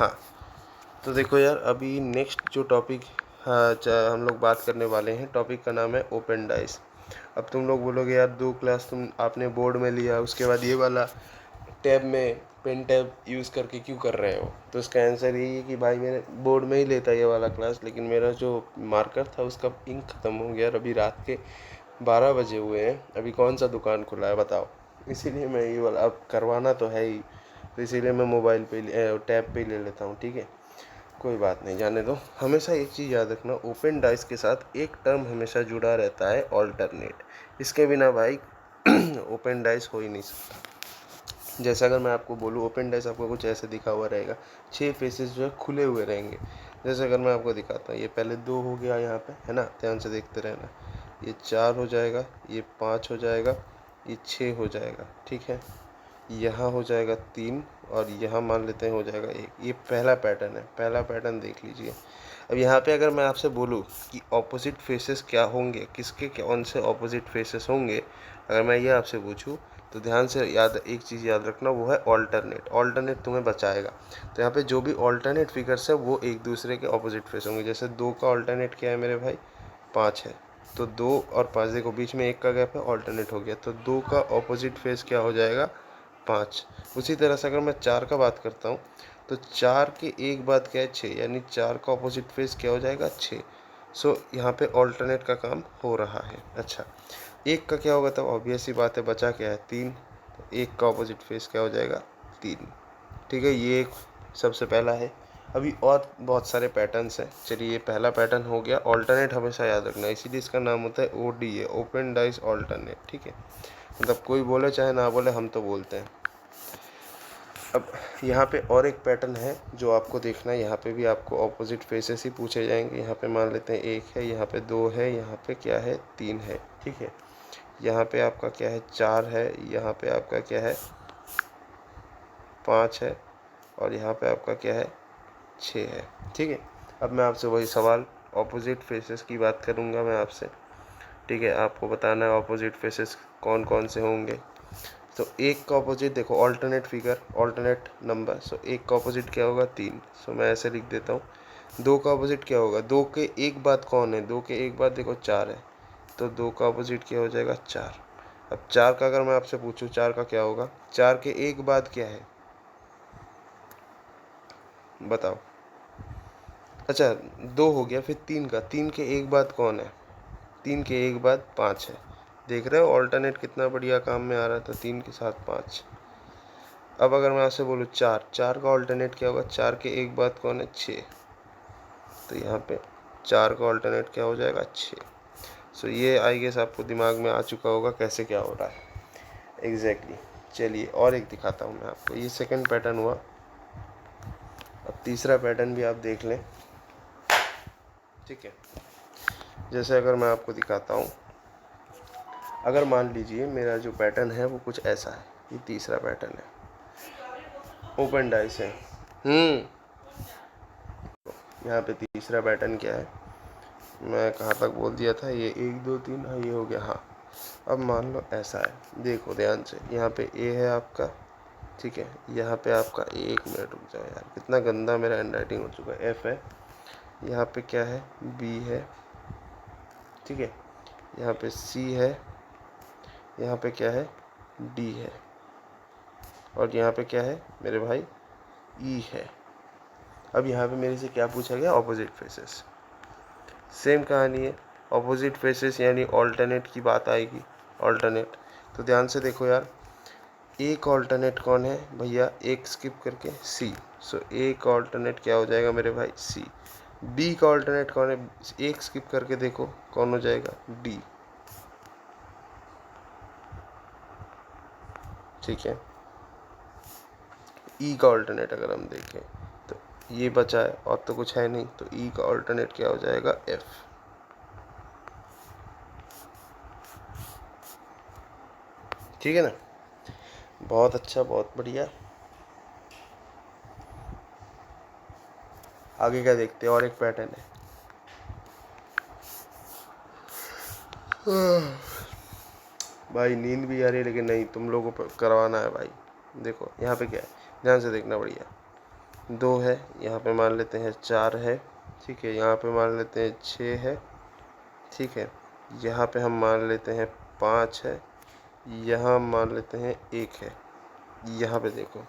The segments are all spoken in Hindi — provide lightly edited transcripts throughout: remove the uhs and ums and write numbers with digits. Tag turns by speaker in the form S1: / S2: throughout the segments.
S1: हाँ, तो देखो यार, अभी नेक्स्ट जो टॉपिक हम लोग बात करने वाले हैं, टॉपिक का नाम है ओपन डाइस। अब तुम लोग बोलोगे यार 2 क्लास आपने बोर्ड में लिया, उसके बाद ये वाला टैब में पेन टैब यूज़ करके क्यों कर रहे हो? तो इसका आंसर यही है कि भाई मैंने बोर्ड में ही लेता ये वाला क्लास, लेकिन मेरा जो मार्कर था उसका इंक ख़त्म हो गया और अभी रात के 12 बजे हुए हैं, अभी कौन सा दुकान खुला है बताओ? इसीलिए मैं ये वाला, अब करवाना तो है ही, तो इसीलिए मैं मोबाइल पे टैब पे ही ले लेता हूँ। ठीक है, कोई बात नहीं, जाने दो। हमेशा एक चीज़ याद रखना, ओपन डाइस के साथ एक टर्म हमेशा जुड़ा रहता है, ऑल्टरनेट। इसके बिना भाई ओपन डाइस हो ही नहीं सकता। जैसे अगर मैं आपको बोलूँ, ओपन डाइस आपको कुछ ऐसे दिखा हुआ रहेगा, 6 फेसेस जो है खुले हुए रहेंगे। जैसे अगर मैं आपको दिखाता हूँ, ये पहले 2 हो गया यहाँ पे, है ना, ध्यान से देखते रहना। ये 4 हो जाएगा, ये 5 हो जाएगा, ये 6 हो जाएगा। ठीक है, यहाँ हो जाएगा 3 और यहाँ मान लेते हैं हो जाएगा 1। ये पहला पैटर्न है, पहला पैटर्न देख लीजिए। अब यहाँ पे अगर मैं आपसे बोलूँ कि ऑपोजिट फेसेस क्या होंगे, किसके कौन से ऑपोजिट फेसेस होंगे, अगर मैं ये आपसे पूछूँ, तो ध्यान से एक चीज़ याद रखना, वो है ऑल्टरनेट। ऑल्टरनेट तुम्हें बचाएगा। तो यहाँ पे जो भी ऑल्टरनेट फिगर्स है वो एक दूसरे के ऑपोजिट फेस होंगे। जैसे 2 का ऑल्टरनेट क्या है मेरे भाई? 5 है, तो 2 और 5 देखो बीच में 1 का गैप है, ऑल्टरनेट हो गया, तो 2 का ऑपोजिट फेस क्या हो जाएगा? 5। उसी तरह से अगर मैं 4 का बात करता हूँ, तो 4 के एक बाद क्या है? 6, यानी 4 का ऑपोजिट फेस क्या हो जाएगा? 6। सो यहाँ पे ऑल्टरनेट का काम हो रहा है। अच्छा, 1 का क्या होगा? तब ऑब्वियस सी बात है, बचा क्या है? 3। तो 1 का ऑपोजिट फेस क्या हो जाएगा? 3। ठीक है, ये एक सबसे पहला है। अभी और बहुत सारे पैटर्न्स हैं। चलिए, ये पहला पैटर्न हो गया। ऑल्टरनेट हमेशा याद रखना, इसीलिए इसका नाम होता है ODA, ओपन डाइस ऑल्टरनेट। ठीक है, मतलब कोई बोले चाहे ना बोले, हम तो बोलते हैं। अब यहाँ पे और एक पैटर्न है जो आपको देखना है। यहाँ पे भी आपको ऑपोजिट फेसेस ही पूछे जाएंगे। यहाँ पे मान लेते हैं 1 है, यहाँ पे 2 है, यहाँ पे क्या है? 3 है। ठीक है, यहाँ पे आपका क्या है? 4 है, यहाँ पे आपका क्या है? 5 है, और यहाँ पे आपका क्या है? 6 है। ठीक है, अब मैं आपसे वही सवाल, ऑपोजिट फेसेस की बात करूँगा मैं आपसे। ठीक है, आपको बताना है ऑपोजिट फेसेस कौन कौन से होंगे। तो 1 का ऑपोजिट देखो, ऑल्टरनेट फिगर, ऑल्टरनेट नंबर। सो 1 का ऑपोजिट क्या होगा? 3। सो मैं ऐसे लिख देता हूँ। 2 का ऑपोजिट क्या होगा? 2 के एक बाद कौन है? 2 के एक बाद देखो 4 है, तो 2 का ऑपोजिट क्या हो जाएगा? 4। अब 4 का अगर मैं आपसे पूछूं 4 का क्या होगा? 4 के एक बाद क्या है? बताओ। अच्छा, 2 हो गया, फिर 3 का, 3 के एक बाद कौन है? 3 के एक बाद 5 है। देख रहे हो ऑल्टरनेट कितना बढ़िया काम में आ रहा था, 3 के साथ 5। अब अगर मैं आपसे बोलूँ 4, 4 का ऑल्टरनेट क्या होगा? 4 के एक बाद कौन है? 6। तो यहाँ पे 4 का ऑल्टरनेट क्या हो जाएगा? 6। सो ये आई गेस आपको दिमाग में आ चुका होगा कैसे क्या हो रहा है एग्जैक्टली। चलिए और एक दिखाता हूँ मैं आपको। ये सेकंड पैटर्न हुआ। अब तीसरा पैटर्न भी आप देख लें। ठीक है, जैसे अगर मैं आपको दिखाता हूँ, अगर मान लीजिए मेरा जो पैटर्न है वो कुछ ऐसा है, ये तीसरा पैटर्न है, ओपन डाइस है। यहाँ पे तीसरा पैटर्न क्या है? मैं कहाँ तक बोल दिया था? ये 1 2 3, हाँ ये हो गया। हाँ, अब मान लो ऐसा है, देखो ध्यान से, यहाँ पे A है आपका। ठीक है, यहाँ पे आपका 1 मिनट रुक जाओ यार, कितना गंदा मेरा हैंड राइटिंग हो चुका है। F है, यहाँ पे क्या है? B है। ठीक है, यहाँ पे C है, यहाँ पे क्या है? D है, और यहाँ पे क्या है मेरे भाई? E है। अब यहाँ पे मेरे से क्या पूछा गया? Opposite faces. सेम कहानी है, ऑपोजिट फेसेस यानी ऑल्टरनेट की बात आएगी। ऑल्टरनेट, तो ध्यान से देखो यार, एक ऑल्टरनेट कौन है भैया? एक स्किप करके C। सो एक ऑल्टरनेट क्या हो जाएगा मेरे भाई? C। B का ऑल्टरनेट कौन है? एक स्किप करके देखो कौन हो जाएगा? D। ठीक है, E का ऑल्टरनेट अगर हम देखें तो ये बचा है और तो कुछ है नहीं, तो E का ऑल्टरनेट क्या हो जाएगा? F। ठीक है ना, बहुत अच्छा, बहुत बढ़िया। आगे क्या देखते हैं? और एक पैटर्न है। भाई नींद भी आ रही है, लेकिन नहीं, तुम लोगों को करवाना है भाई। देखो यहाँ पे क्या है, ध्यान से देखना बढ़िया। 2 है, यहाँ पे मान लेते हैं 4 है, ठीक है। यहाँ पे मान लेते हैं 6 है, ठीक है। यहाँ पे हम मान लेते हैं 5 है, यहाँ मान लेते हैं 1 है। यहाँ पे देखो,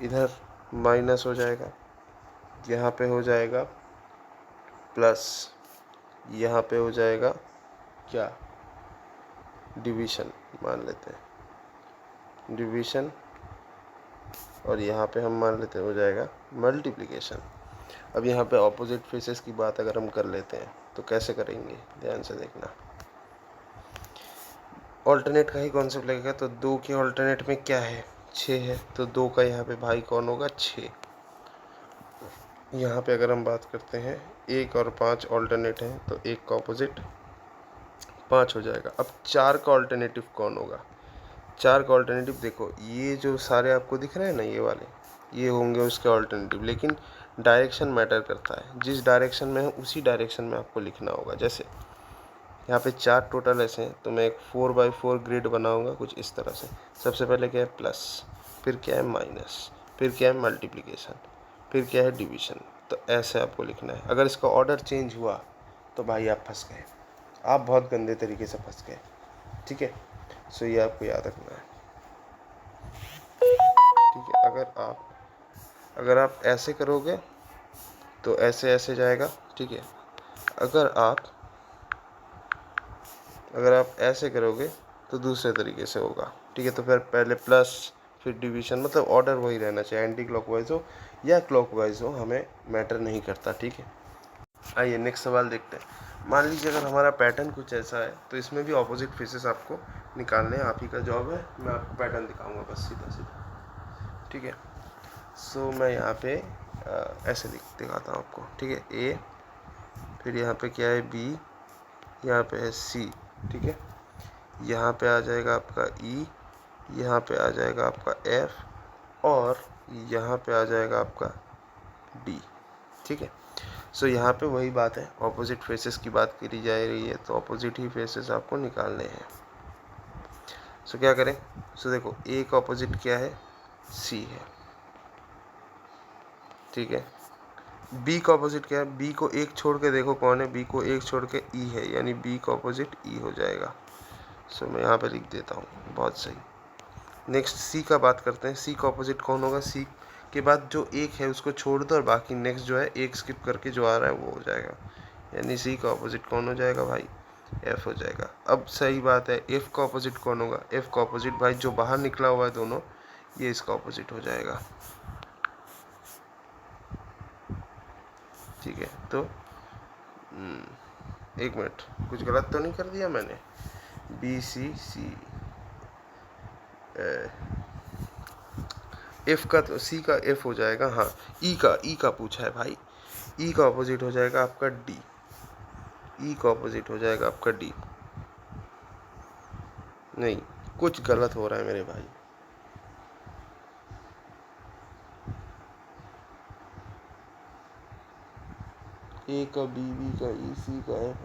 S1: इधर माइनस हो जाएगा, यहाँ पे हो जाएगा प्लस, यहाँ पे हो जाएगा क्या, डिवीज़न मान लेते हैं, डिवीज़न, और यहाँ पे हम मान लेते हैं हो जाएगा मल्टीप्लिकेशन। अब यहाँ पे ऑपोजिट फेसेस की बात अगर हम कर लेते हैं तो कैसे करेंगे, ध्यान से देखना। ऑल्टरनेट का ही कॉन्सेप्ट लगेगा। तो 2 के ऑल्टरनेट में क्या है, 6 है, तो 2 का यहाँ पे भाई कौन होगा, 6। यहाँ पे अगर हम बात करते हैं 1 और 5 ऑल्टरनेट है, तो 1 का ऑपोजिट 5 हो जाएगा। अब 4 का ऑल्टरनेटिव कौन होगा, 4 का ऑल्टरनेटिव देखो, ये जो सारे आपको दिख रहे हैं ना, ये वाले, ये होंगे उसके ऑल्टरनेटिव, लेकिन डायरेक्शन मैटर करता है। जिस डायरेक्शन में है उसी डायरेक्शन में आपको लिखना होगा। जैसे यहाँ पे 4 टोटल ऐसे हैं, तो मैं एक 4x4 ग्रिड बनाऊंगा कुछ इस तरह से। सबसे पहले क्या है, प्लस, फिर क्या है माइनस, फिर क्या है मल्टीप्लिकेशन, फिर क्या है डिवीज़न। तो ऐसे आपको लिखना है। अगर इसका ऑर्डर चेंज हुआ तो भाई आप फंस गए, आप बहुत गंदे तरीके से फंस गए, ठीक है। सो ये आपको याद रखना है, ठीक है। अगर आप ऐसे करोगे तो ऐसे ऐसे जाएगा, ठीक है। अगर आप ऐसे करोगे तो दूसरे तरीके से होगा, ठीक है। तो फिर पहले प्लस, फिर डिवीज़न, मतलब ऑर्डर वही रहना चाहिए, एंटी क्लॉकवाइज हो या क्लॉकवाइज हो, हमें मैटर नहीं करता, ठीक है। आइए नेक्स्ट सवाल देखते हैं। मान लीजिए अगर हमारा पैटर्न कुछ ऐसा है, तो इसमें भी ऑपोजिट फेसेस आपको निकालने, आप ही का जॉब है। मैं आपको पैटर्न दिखाऊंगा बस सीधा सीधा, ठीक है। सो मैं यहाँ पे ऐसे दिखाता हूँ आपको, ठीक है। ए, फिर यहाँ पे क्या है बी, यहाँ पे है सी, ठीक है। यहाँ पे आ जाएगा आपका ई, यहाँ पे आ जाएगा आपका एफ, और यहाँ पे आ जाएगा आपका डी, ठीक है। सो यहाँ पे वही बात है, ऑपोजिट फेसेस की बात करी जा रही है, तो ऑपोजिट ही फेसेस आपको निकालने हैं। सो क्या करें, सो देखो ए का ऑपोजिट क्या है, सी है, ठीक है। बी का ऑपोजिट क्या है, बी को एक छोड़ के देखो कौन है, बी को एक छोड़ के ई है, यानी बी का ऑपोजिट ई हो जाएगा। सो मैं यहाँ पे लिख देता हूँ, बहुत सही। नेक्स्ट सी का बात करते हैं। सी का ऑपोजिट कौन होगा, सी के बाद जो एक है उसको छोड़ दो, और बाकी नेक्स्ट जो है एक स्किप करके जो आ रहा है वो हो जाएगा, यानी सी का ऑपोजिट कौन हो जाएगा भाई, एफ हो जाएगा। अब सही बात है, एफ का ऑपोजिट कौन होगा, एफ का ऑपोजिट भाई जो बाहर निकला हुआ है दोनों, ये इसका ऑपोजिट हो जाएगा, ठीक है। तो एक मिनट, कुछ गलत तो नहीं कर दिया मैंने, बी सी सी, एफ का, तो सी का एफ हो जाएगा, हाँ। ई का पूछा है भाई, ई का ऑपोजिट हो जाएगा आपका डी, ई का ऑपोजिट हो जाएगा आपका डी। नहीं, कुछ गलत हो रहा है मेरे भाई, ए का बी, बी का ई, सी का एफ,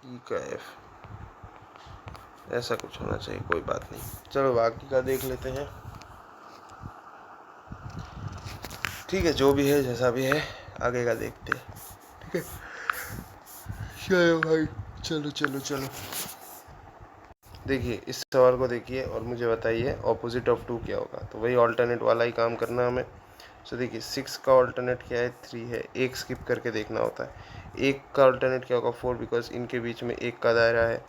S1: ई का एफ, ऐसा कुछ होना चाहिए, कोई बात नहीं। चलो बाकी का देख लेते हैं, ठीक है। जो भी है जैसा भी है, आगे का देखते हैं, ठीक है। चलो भाई, चलो चलो चलो, देखिए इस सवाल को देखिए और मुझे बताइए ऑपोजिट ऑफ 2 क्या होगा। तो वही ऑल्टरनेट वाला ही काम करना है हमें। सो देखिए 6 का ऑल्टरनेट क्या है, 3 है, एक स्किप करके देखना होता है। 1 का ऑल्टरनेट क्या होगा, 4, बिकॉज इनके बीच में 1 का दायरा है।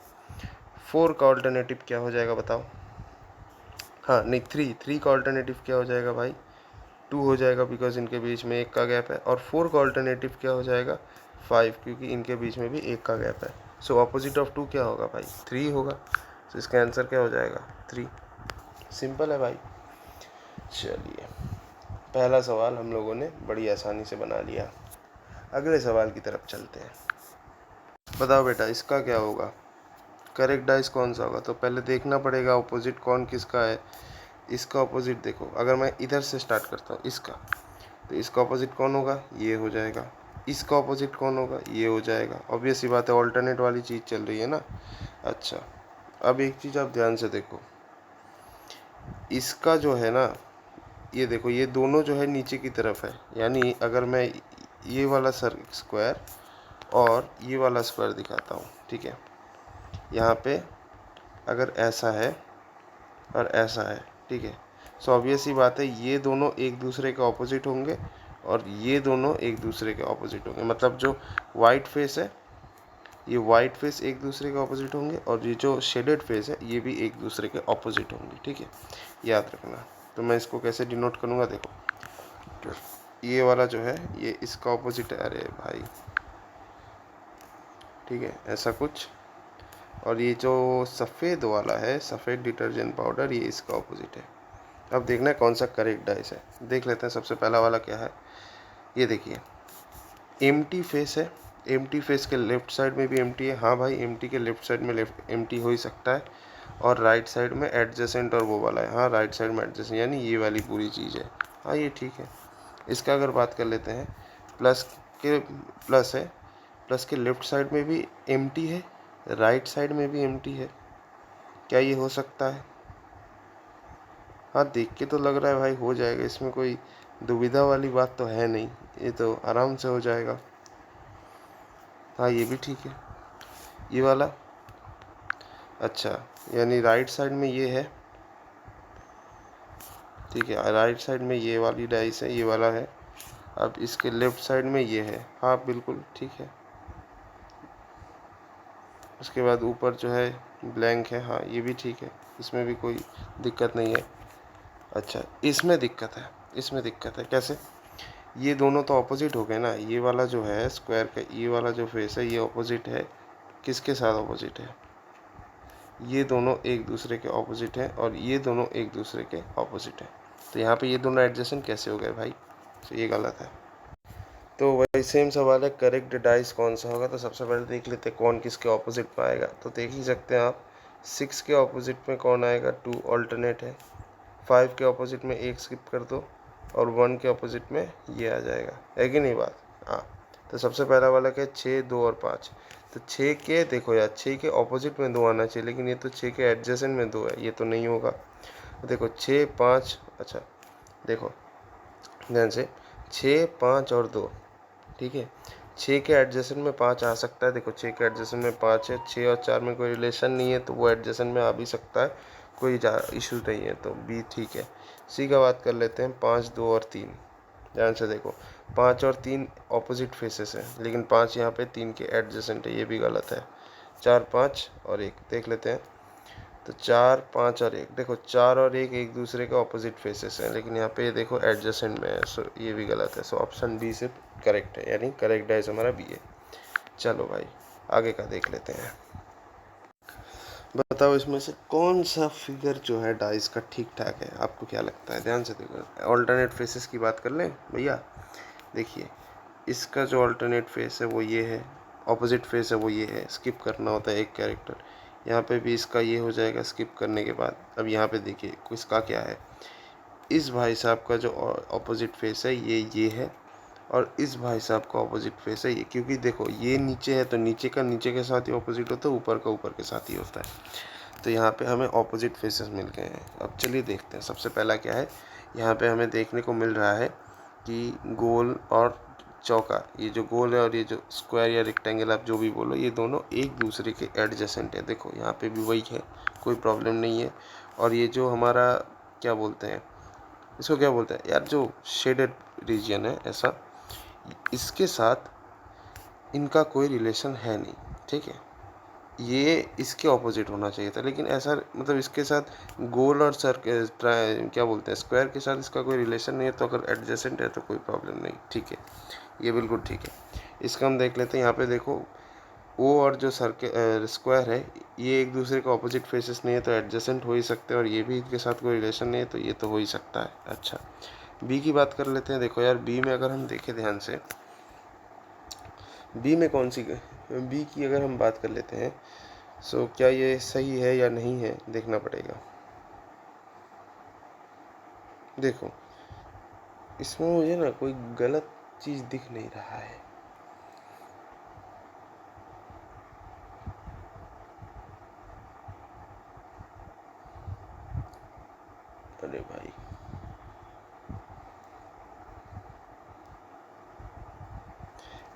S1: 4 का ऑल्टरनेटिव क्या हो जाएगा बताओ, हाँ नहीं, 3 का ऑल्टरनेटिव क्या हो जाएगा भाई, 2 हो जाएगा, बिकॉज इनके बीच में 1 का गैप है। और 4 का ऑल्टरनेटिव क्या हो जाएगा, 5, क्योंकि इनके बीच में भी 1 का गैप है। सो ऑपोजिट ऑफ 2 क्या होगा भाई, 3 होगा। तो इसका आंसर क्या हो जाएगा, 3। सिंपल है भाई। चलिए पहला सवाल हम लोगों ने बड़ी आसानी से बना लिया। अगले सवाल की तरफ चलते हैं। बताओ बेटा इसका क्या होगा, करेक्ट डाइस कौन सा होगा। तो पहले देखना पड़ेगा ऑपोजिट कौन किसका है। इसका ऑपोजिट देखो, अगर मैं इधर से स्टार्ट करता हूँ इसका, तो इसका ऑपोजिट कौन होगा, ये हो जाएगा। इसका ऑपोजिट कौन होगा, ये हो जाएगा। ऑब्वियस ही बात है, ऑल्टरनेट वाली चीज़ चल रही है ना। अच्छा, अब एक चीज़ आप ध्यान से देखो, इसका जो है ना, ये देखो ये दोनों जो है नीचे की तरफ है, यानी अगर मैं ये वाला स्क्वायर और ये वाला स्क्वायर दिखाता हूँ, ठीक है, यहाँ पे अगर ऐसा है और ऐसा है, ठीक है, सो ऑब्वियस ही बात है ये दोनों एक दूसरे के ऑपोजिट होंगे और ये दोनों एक दूसरे के ऑपोजिट होंगे। मतलब जो वाइट फेस है, ये वाइट फेस एक दूसरे के ऑपोजिट होंगे और ये जो शेडेड फेस है ये भी एक दूसरे के ऑपोजिट होंगे, ठीक है, याद रखना। तो मैं इसको कैसे डिनोट करूँगा, देखो ये वाला जो है ये इसका ऑपोजिट है, अरे भाई, ठीक है, ऐसा कुछ। और ये जो सफ़ेद वाला है, सफ़ेद डिटर्जेंट पाउडर, ये इसका ऑपोजिट है। अब देखना है कौन सा करेक्ट डाइस है, देख लेते हैं। सबसे पहला वाला क्या है, ये देखिए एम्प्टी फेस है, एम्प्टी फेस के लेफ्ट साइड में भी एम्प्टी है। हाँ भाई, एम्प्टी के लेफ्ट साइड में लेफ्ट एम्प्टी हो ही सकता है, और राइट साइड में एडजेसेंट और वो वाला है। हाँ, राइट साइड में एडजेसेंट यानी ये वाली पूरी चीज़ है। हाँ, ये ठीक है। इसका अगर बात कर लेते हैं, प्लस है, प्लस के लेफ्ट साइड में भी एम्प्टी है, राइट साइड में भी एम्प्टी है। क्या ये हो सकता है? हाँ, देख के तो लग रहा है भाई हो जाएगा, इसमें कोई दुविधा वाली बात तो है नहीं, ये तो आराम से हो जाएगा। हाँ, ये भी ठीक है। ये वाला, अच्छा, यानी राइट साइड में ये है, ठीक है, राइट साइड में ये वाली डाइस है, ये वाला है। अब इसके लेफ्ट साइड में ये है, हाँ बिल्कुल ठीक है। उसके बाद ऊपर जो है ब्लैंक है, हाँ ये भी ठीक है, इसमें भी कोई दिक्कत नहीं है। अच्छा, इसमें दिक्कत है, इसमें दिक्कत है कैसे? ये दोनों तो ऑपोजिट हो गए ना, ये वाला जो है स्क्वायर का, ये वाला जो फेस है ये ऑपोजिट है, किसके साथ ऑपोजिट है? ये दोनों एक दूसरे के ऑपोजिट है और ये दोनों एक दूसरे के ऑपोजिट है। तो यहाँ पे ये दोनों एडजेसेंट कैसे हो गए भाई? तो ये गलत है। तो वही सेम सवाल है, करेक्ट डाइस कौन सा होगा? तो सबसे पहले देख लेते हैं कौन किसके ऑपोजिट में आएगा। तो देख ही सकते हैं आप, 6 के ऑपोजिट में कौन आएगा? 2 ऑल्टरनेट है। 5 के ऑपोजिट में 1 स्किप कर दो और 1 के ऑपोजिट में ये आ जाएगा, है कि नहीं बात? हाँ, तो सबसे पहला वाला क्या है? 6, 2 और 5। तो 6 के, देखो यार, 6 के ऑपोजिट में 2 आना चाहिए, लेकिन ये तो 6 के एडजेसेंट में 2 है, ये तो नहीं होगा। देखो 6, 5, अच्छा देखो ध्यान से, 6, 5 और 2, ठीक है। 6 के एडजेसेंट में 5 आ सकता है, देखो 6 के एडजेसेंट में 5 है, 6 और 4 में कोई रिलेशन नहीं है तो वो एडजेसेंट में आ भी सकता है, कोई इशू नहीं है, तो बी ठीक है। सी का बात कर लेते हैं, 5, 2 और 3। ध्यान से देखो, 5 और 3 ऑपोजिट फेसेस हैं, लेकिन 5 यहाँ पे 3 के एडजेसेंट है, ये भी गलत है। 4, 5 और 1 देख लेते हैं। तो 4, 5 और 1, देखो 4 और 1 एक दूसरे के ऑपोजिट फेसेस हैं, लेकिन यहाँ पे देखो एडजेसेंट में है, सो ये भी गलत है। सो ऑप्शन बी से करेक्ट है, यानी करेक्ट डाइस हमारा बी है। चलो भाई, आगे का देख लेते हैं। बताओ इसमें से कौन सा फिगर जो है डाइस का ठीक ठाक है, आपको क्या लगता है? ध्यान से देखो, ऑल्टरनेट फेसेस की बात कर लें भैया। देखिए, इसका जो ऑल्टरनेट फेस है वो ये है, ऑपोजिट फेस है वो ये है, स्किप करना होता है एक कैरेक्टर। यहाँ पे भी इसका ये हो जाएगा स्किप करने के बाद। अब यहाँ पे देखिए इसका क्या है, इस भाई साहब का जो ऑपोजिट फेस है ये है, और इस भाई साहब का ऑपोजिट फेस है ये, क्योंकि देखो ये नीचे है तो नीचे का नीचे के साथ ही ऑपोजिट होता है, ऊपर का ऊपर के साथ ही होता है। तो यहाँ पे हमें ऑपोजिट फेसेस मिल गए हैं। अब चलिए देखते हैं, सबसे पहला क्या है, यहाँ पे हमें देखने को मिल रहा है कि गोल और चौका, ये जो गोल है और ये जो स्क्वायर या रेक्टेंगल आप जो भी बोलो, ये दोनों एक दूसरे के एडजेसेंट है। देखो यहाँ पे भी वही है, कोई प्रॉब्लम नहीं है। और ये जो हमारा क्या बोलते हैं, इसको क्या बोलते हैं यार, जो शेडेड रीजन है ऐसा, इसके साथ इनका कोई रिलेशन है नहीं, ठीक है। ये इसके ऑपोजिट होना चाहिए था, लेकिन ऐसा मतलब इसके साथ गोल और क्या बोलते हैं स्क्वायर के साथ इसका कोई रिलेशन नहीं है, तो अगर एडजेसेंट है तो कोई प्रॉब्लम नहीं, ठीक है, ये बिल्कुल ठीक है। इसका हम देख लेते हैं। यहाँ पे देखो ओ और जो स्क्वायर है ये एक दूसरे के ऑपोजिट फेसेस नहीं है, तो एडजेसेंट हो ही सकते हैं, और ये भी इनके साथ कोई रिलेशन नहीं है, तो ये तो हो ही सकता है। अच्छा, बी की बात कर लेते हैं। देखो यार, बी में अगर हम देखें ध्यान से, बी में कौन सी, बी की अगर हम बात कर लेते हैं, सो क्या ये सही है या नहीं है देखना पड़ेगा। देखो इसमें मुझे ना कोई गलत चीज़ दिख नहीं रहा है। अरे भाई,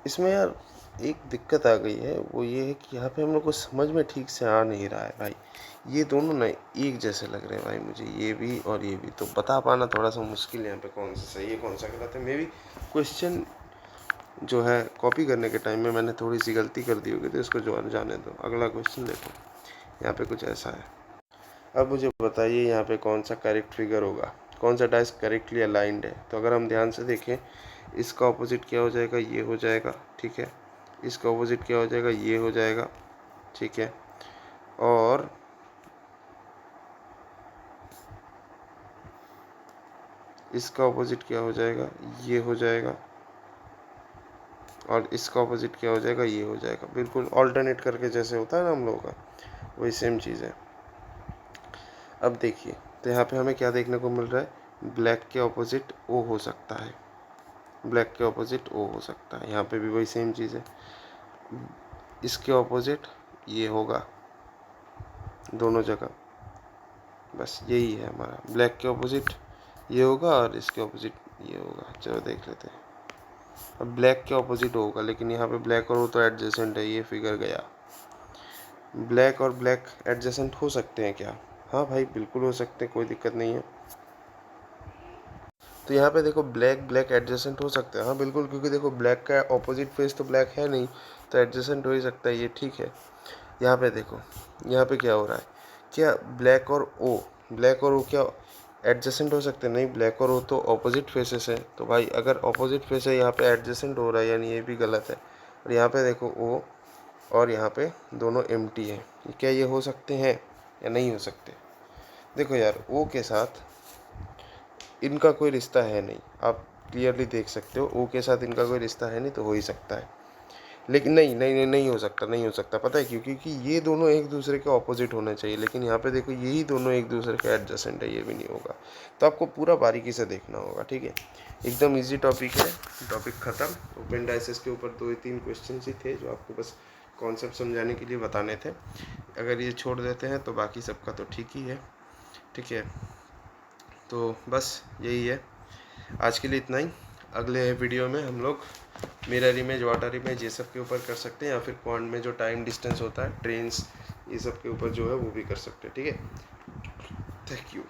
S1: इसमें यार एक दिक्कत आ गई है, वो ये है कि यहाँ पे हम लोग को समझ में ठीक से आ नहीं रहा है भाई। ये दोनों ना एक जैसे लग रहे हैं भाई मुझे, ये भी और ये भी, तो बता पाना थोड़ा सा मुश्किल है यहाँ पे कौन सा सही है कौन सा गलत है। मे भी क्वेश्चन जो है कॉपी करने के टाइम में मैंने थोड़ी सी गलती कर दी होगी, तो इसको जो जाने दो। अगला क्वेश्चन देखो, यहाँ पे कुछ ऐसा है। अब मुझे बताइए यहाँ पे कौन सा करेक्ट फिगर होगा, कौन सा डाइस करेक्टली अलाइंड है। तो अगर हम ध्यान से देखें, इसका ऑपोजिट क्या हो जाएगा, ये हो जाएगा, ठीक है। इसका ऑपोजिट क्या हो जाएगा, ये हो जाएगा, ठीक है। और इसका ऑपोजिट क्या हो जाएगा, ये हो जाएगा। और इसका ऑपोजिट क्या हो जाएगा, ये हो जाएगा। बिल्कुल ऑल्टरनेट करके जैसे होता है ना हम लोगों का, वही सेम चीज़ है। अब देखिए, तो यहाँ पे हमें क्या देखने को मिल रहा है, ब्लैक के ऑपोजिट ओ हो सकता है, ब्लैक के ऑपोजिट ओ हो सकता है। यहाँ पे भी वही सेम चीज़ है, इसके ऑपोजिट ये होगा दोनों जगह। बस यही है हमारा, ब्लैक के ऑपोजिट ये होगा और इसके ऑपोजिट ये होगा। चलो देख लेते हैं। अब ब्लैक के ऑपोजिट होगा, लेकिन यहाँ पे ब्लैक और वो तो एडजेसेंट है, ये फिगर गया। ब्लैक और ब्लैक एडजेसेंट हो सकते हैं क्या? हाँ भाई बिल्कुल हो सकते हैं, कोई दिक्कत नहीं है। तो यहाँ पे देखो ब्लैक ब्लैक एडजेसेंट हो सकता है, हाँ बिल्कुल, क्योंकि देखो ब्लैक का ऑपोजिट फेस तो ब्लैक है नहीं, तो एडजेसेंट हो ही सकता है, ये ठीक है। यहाँ पे देखो, यहाँ पे क्या हो रहा है, क्या ब्लैक और ओ, ब्लैक और ओ क्या एडजेसेंट हो सकते हैं? नहीं, ब्लैक और ओ तो ऑपोजिट फेसेस है। तो भाई अगर ऑपोजिट फेस है, यहाँ पे एडजेसेंट हो रहा है, यानी ये भी गलत है। और यहाँ पे देखो ओ और यहाँ पे दोनों एम्प्टी है, क्या ये हो सकते हैं या नहीं हो सकते? देखो यार, ओ के साथ इनका कोई रिश्ता है नहीं, आप क्लियरली देख सकते हो, ओ के साथ इनका कोई रिश्ता है नहीं, तो हो ही सकता है। लेकिन नहीं नहीं नहीं नहीं हो सकता, नहीं हो सकता। पता है क्यों? क्योंकि ये दोनों एक दूसरे के ऑपोजिट होने चाहिए, लेकिन यहाँ पे देखो यही दोनों एक दूसरे के एडजेसेंट है, ये भी नहीं होगा। तो आपको पूरा बारीकी से देखना होगा, ठीक है। एकदम इजी टॉपिक है, टॉपिक ख़त्म। ओपन डाइसेस के ऊपर 2 या 3 क्वेश्चन ही थे जो आपको बस कॉन्सेप्ट समझाने के लिए बताने थे। अगर ये छोड़ देते हैं तो बाकी सबका तो ठीक ही है, ठीक है। तो बस यही है आज के लिए, इतना ही। अगले वीडियो में हम लोग मिरर इमेज, वाटर इमेज, ये सब के ऊपर कर सकते हैं, या फिर क्वांट में जो टाइम डिस्टेंस होता है, ट्रेन्स, ये सब के ऊपर जो है वो भी कर सकते हैं, ठीक है। Thank you.